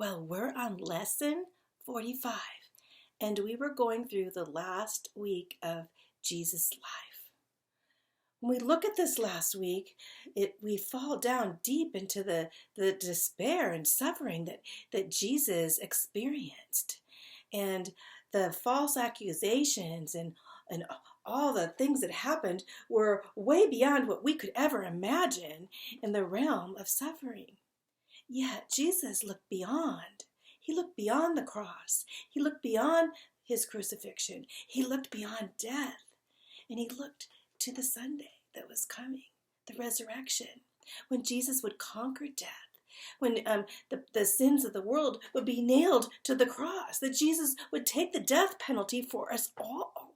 Well, we're on lesson 45, and we were going through the last week of Jesus' life. When we look at this last week, we fall down deep into the despair and suffering that Jesus experienced, and the false accusations and all the things that happened were way beyond what we could ever imagine in the realm of suffering. Yet Jesus looked beyond. He looked beyond the cross. He looked beyond his crucifixion. He looked beyond death. And he looked to the Sunday that was coming, the resurrection, when Jesus would conquer death, when the sins of the world would be nailed to the cross, that Jesus would take the death penalty for us all.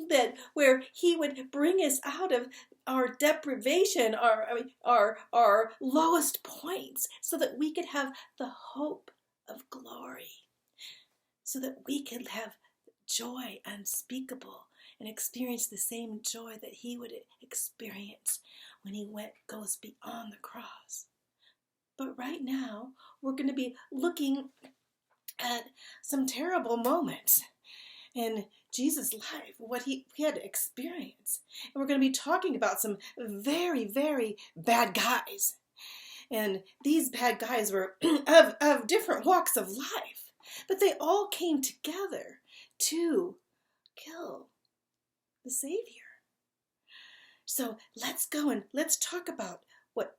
That where he would bring us out of our deprivation, our lowest points, so that we could have the hope of glory, so that we could have joy unspeakable and experience the same joy that he would experience when he goes beyond the cross. But right now, we're going to be looking at some terrible moments in Jesus' life, what he had to experience. And we're going to be talking about some very, very bad guys. And these bad guys were of different walks of life, but they all came together to kill the Savior. So let's go and let's talk about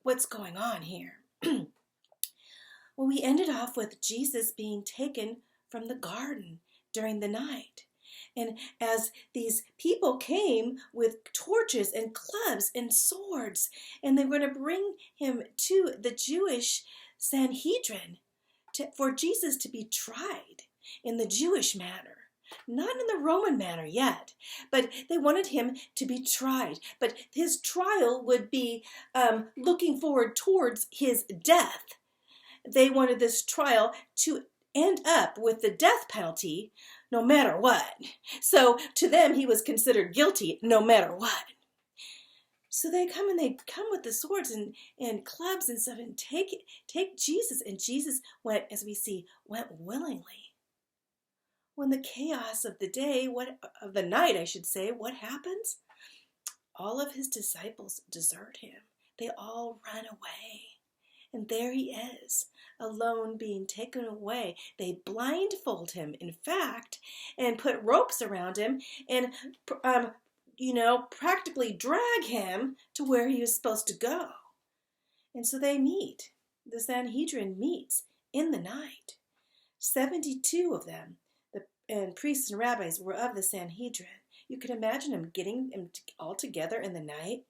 what's going on here. Well, we ended off with Jesus being taken from the garden during the night. And as these people came with torches and clubs and swords, and they were going to bring him to the Jewish Sanhedrin for Jesus to be tried in the Jewish manner. Not in the Roman manner yet, but they wanted him to be tried. But his trial would be looking forward towards his death. They wanted this trial to end up with the death penalty no matter what. So to them, he was considered guilty no matter what. So they come with the swords and clubs and stuff and take Jesus. And Jesus went, as we see, went willingly. When the chaos of the day, of the night, I should say, what happens? All of his disciples desert him. They all run away. And there he is, alone, being taken away. They blindfold him, in fact, and put ropes around him and, practically drag him to where he was supposed to go. And so they meet. The Sanhedrin meets in the night. 72 of them, and priests and rabbis, were of the Sanhedrin. You can imagine him getting them all together in the night.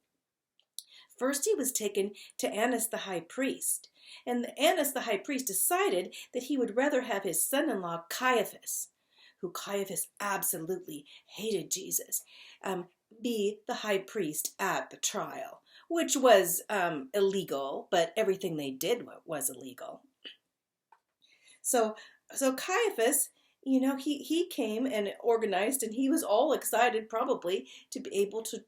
First, he was taken to Annas the high priest. And Annas the high priest decided that he would rather have his son-in-law Caiaphas, who Caiaphas absolutely hated Jesus, be the high priest at the trial, which was illegal, but everything they did was illegal. So Caiaphas, he came and organized, and he was all excited probably to be able to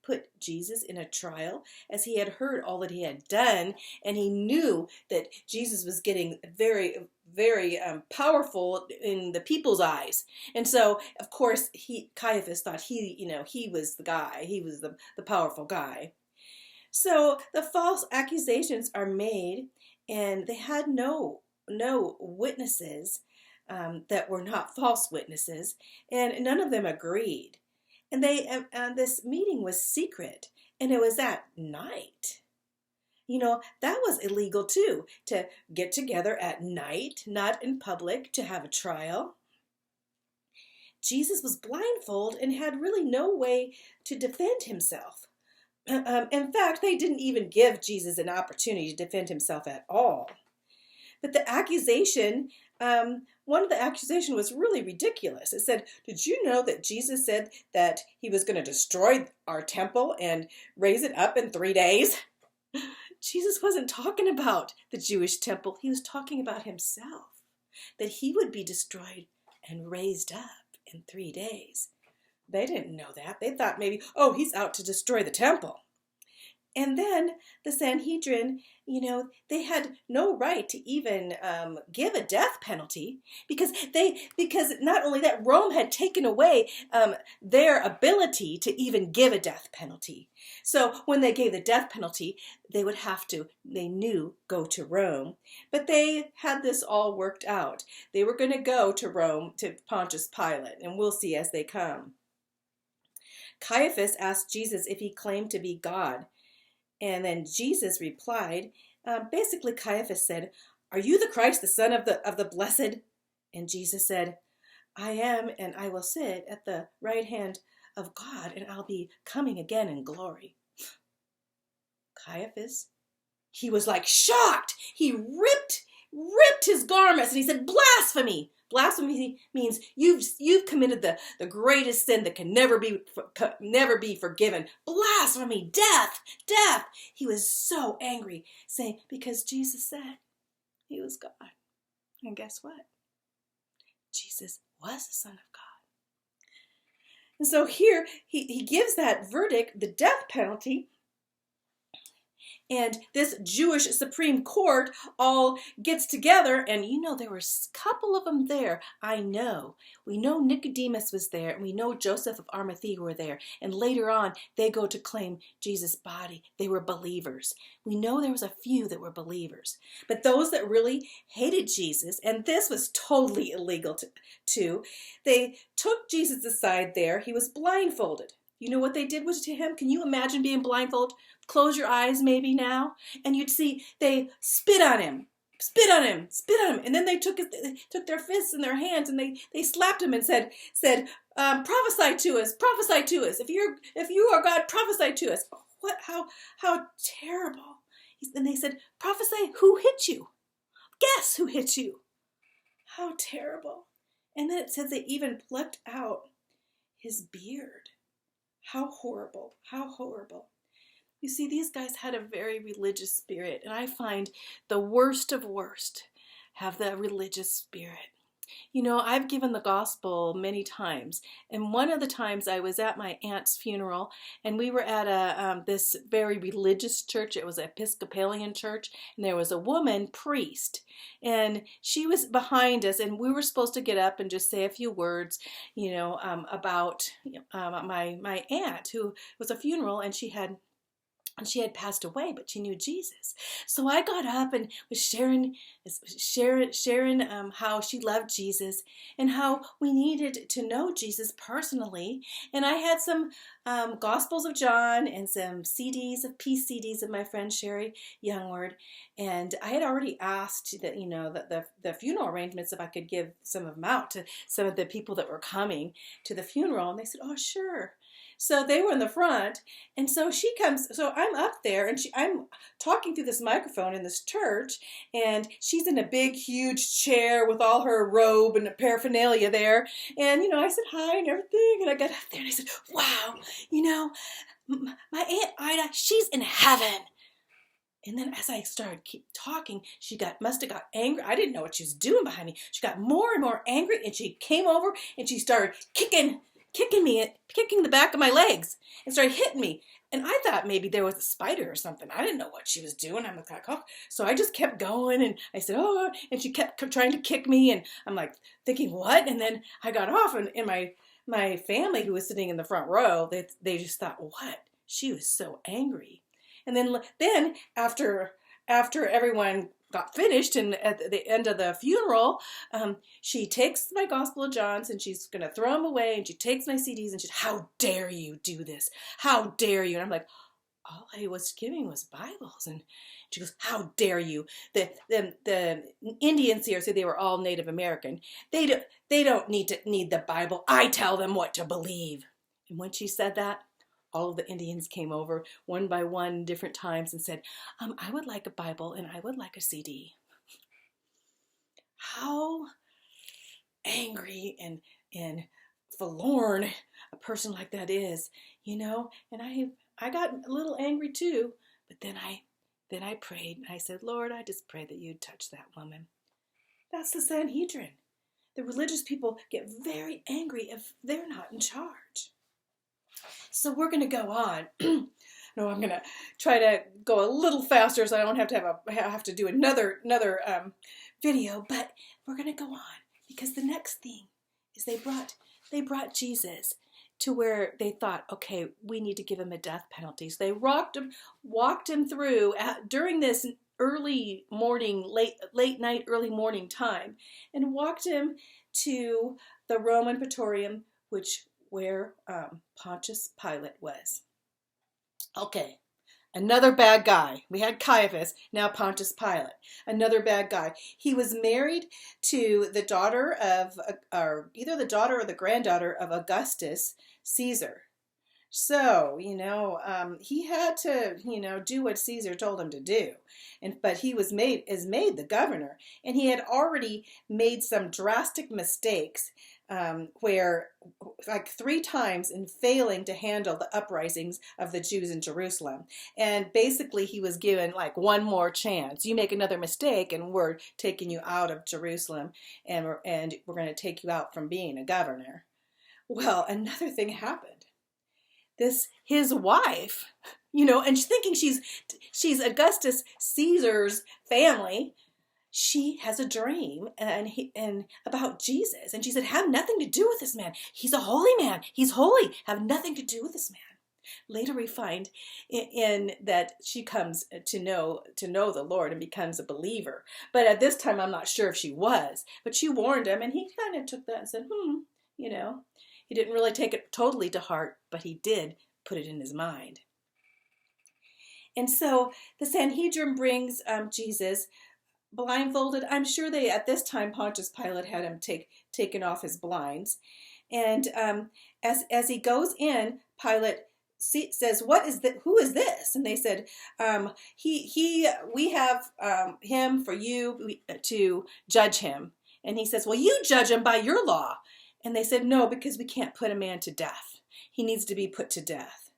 put Jesus in a trial, as he had heard all that he had done, and he knew that Jesus was getting very, very powerful in the people's eyes. And so, of course, Caiaphas thought he was the guy, he was the powerful guy. So the false accusations are made, and they had no witnesses that were not false witnesses, and none of them agreed. And this meeting was secret, and it was at night. That was illegal too, to get together at night, not in public, to have a trial. Jesus was blindfolded and had really no way to defend himself. In fact, they didn't even give Jesus an opportunity to defend himself at all. But the accusation, one of the accusations was really ridiculous. It said, did you know that Jesus said that he was going to destroy our temple and raise it up in 3 days? Jesus wasn't talking about the Jewish temple. He was talking about himself, that he would be destroyed and raised up in 3 days. They didn't know that. They thought maybe, he's out to destroy the temple. And then the Sanhedrin, they had no right to even give a death penalty because not only that, Rome had taken away their ability to even give a death penalty. So when they gave the death penalty, they would have to, they knew, go to Rome. But they had this all worked out. They were going to go to Rome, to Pontius Pilate, and we'll see as they come. Caiaphas asked Jesus if he claimed to be God. And then Jesus replied, basically Caiaphas said, "Are you the Christ, the Son of the Blessed?" And Jesus said, "I am, and I will sit at the right hand of God, and I'll be coming again in glory." Caiaphas, he was like shocked. He ripped his garments and he said, "Blasphemy." Blasphemy means you've committed the greatest sin that can never be forgiven. Blasphemy, death. He was so angry, saying, because Jesus said he was God. And guess what? Jesus was the Son of God. And so here he gives that verdict, the death penalty. And this Jewish Supreme Court all gets together, and there were a couple of them there. I know. We know Nicodemus was there, and we know Joseph of Arimathea were there. And later on, they go to claim Jesus' body. They were believers. We know there was a few that were believers. But those that really hated Jesus, and this was totally illegal too, they took Jesus aside there. He was blindfolded. You know what they did to him? Can you imagine being blindfolded? Close your eyes maybe now, and you'd see they spit on him. And then they took their fists in their hands and they slapped him and said, prophesy to us. If you are God, prophesy to us. What? How terrible. And they said, prophesy, who hit you? Guess who hit you? How terrible. And then it says they even plucked out his beard. How horrible. You see, these guys had a very religious spirit, and I find the worst of worst have the religious spirit. I've given the gospel many times, and one of the times I was at my aunt's funeral, and we were at this very religious church. It was an Episcopalian church, and there was a woman priest, and she was behind us, and we were supposed to get up and just say a few words, about my aunt, who was a funeral, and she had passed away, but she knew Jesus. So I got up and was sharing how she loved Jesus and how we needed to know Jesus personally. And I had some Gospels of John and some CDs of peace CDs of my friend Sherry Youngward. And I had already asked that the funeral arrangements if I could give some of them out to some of the people that were coming to the funeral. And they said, "Oh, sure." So they were in the front, and so she comes, so I'm up there, and I'm talking through this microphone in this church, and she's in a big, huge chair with all her robe and paraphernalia there, and, I said hi and everything, and I got up there, and I said, "Wow, my Aunt Ida, she's in heaven." And then as I started keep talking, she must have got angry. I didn't know what she was doing behind me. She got more and more angry, and she came over, and she started kicking the back of my legs and started hitting me. And I thought maybe there was a spider or something. I didn't know what she was doing. I'm like, oh. So I just kept going, and I said, "Oh," and she kept trying to kick me, and I'm like thinking, what? And then I got off, and my family who was sitting in the front row, they just thought, what? She was so angry. And then after everyone got finished, and at the end of the funeral, she takes my Gospel of John's and she's going to throw them away, and she takes my CDs and she's, "How dare you do this? How dare you?" And I'm like, all I was giving was Bibles. And she goes, "How dare you?" The Indians here, so they were all Native American. They don't need the Bible. I tell them what to believe. And when she said that, all of the Indians came over one by one different times and said, "I would like a Bible and I would like a CD." How angry and forlorn a person like that is, and I got a little angry too, but then I prayed and I said, "Lord, I just pray that you'd touch that woman." That's the Sanhedrin. The religious people get very angry if they're not in charge. So we're going to go on. no, I'm going to try to go a little faster so I don't have to do another video. But we're going to go on, because the next thing is they brought Jesus to where they thought, okay, we need to give him a death penalty. So they walked him through during this early morning, late night, early morning time, and walked him to the Roman Praetorium, where Pontius Pilate was. Okay, another bad guy. We had Caiaphas, now Pontius Pilate, another bad guy. He was married to the daughter of, or either the daughter or the granddaughter of Augustus Caesar. So, he had to, do what Caesar told him to do. But he was made the governor, and he had already made some drastic mistakes, where like 3 times in failing to handle the uprisings of the Jews in Jerusalem. And basically he was given like one more chance. You make another mistake and we're taking you out of Jerusalem, and we're going to take you out from being a governor. Well, another thing happened. His wife, and thinking she's Augustus Caesar's family, she has a dream and about Jesus, and she said, have nothing to do with this man. He's a holy man. He's holy. Have nothing to do with this man. Later we find in that she comes to know the Lord and becomes a believer. But at this time, I'm not sure if she was. But she warned him, and he kind of took that and said, He didn't really take it totally to heart, but he did put it in his mind. And so the Sanhedrin brings Jesus blindfolded. I'm sure at this time, Pontius Pilate had him taken off his blinds. And as he goes in, Pilate says, who is this? And they said, we have him for you to judge him. And he says, well, you judge him by your law. And they said, no, because we can't put a man to death. He needs to be put to death.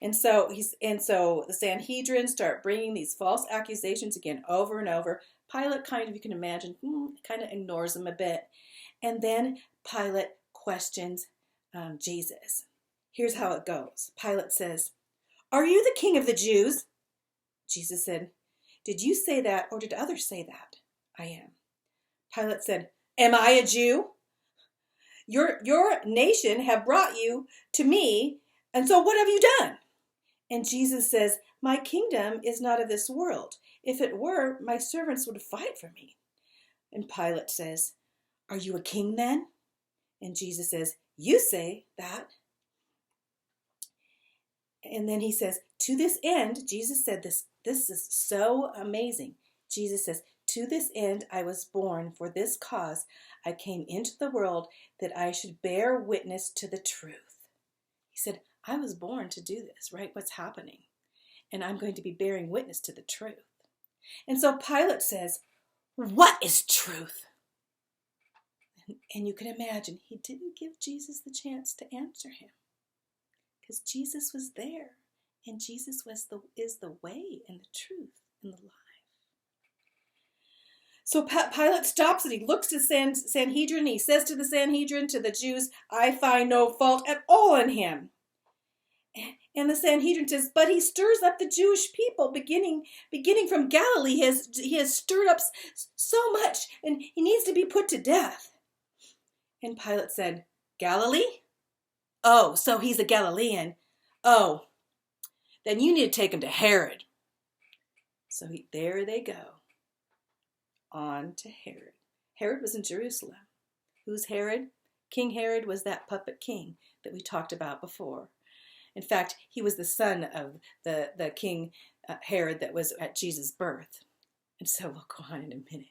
And so the Sanhedrin start bringing these false accusations again over and over. Pilate you can imagine, kind of ignores them a bit. And then Pilate questions Jesus. Here's how it goes. Pilate says, are you the king of the Jews? Jesus said, did you say that, or did others say that? I am. Pilate said, am I a Jew? Your nation have brought you to me, and so what have you done? And Jesus says, my kingdom is not of this world. If it were, my servants would fight for me. And Pilate says, are you a king then? And Jesus says, you say that. And then he says, to this end, Jesus said this is so amazing. Jesus says, to this end I was born, for this cause I came into the world, that I should bear witness to the truth. He said, I was born to do this, right? What's happening? And I'm going to be bearing witness to the truth. And so Pilate says, what is truth? And you can imagine he didn't give Jesus the chance to answer him, because Jesus was there, and Jesus is the way and the truth and the life. So Pilate stops and he looks to Sanhedrin, and he says to the Sanhedrin, to the Jews, I find no fault at all in him. And the Sanhedrin says, but he stirs up the Jewish people, beginning from Galilee. He has stirred up so much, and he needs to be put to death. And Pilate said, Galilee? Oh, so he's a Galilean. Oh, then you need to take him to Herod. So there they go. On to Herod. Herod was in Jerusalem. Who's Herod? King Herod was that puppet king that we talked about before. In fact, he was the son of the king Herod that was at Jesus' birth. And so we'll go on in a minute.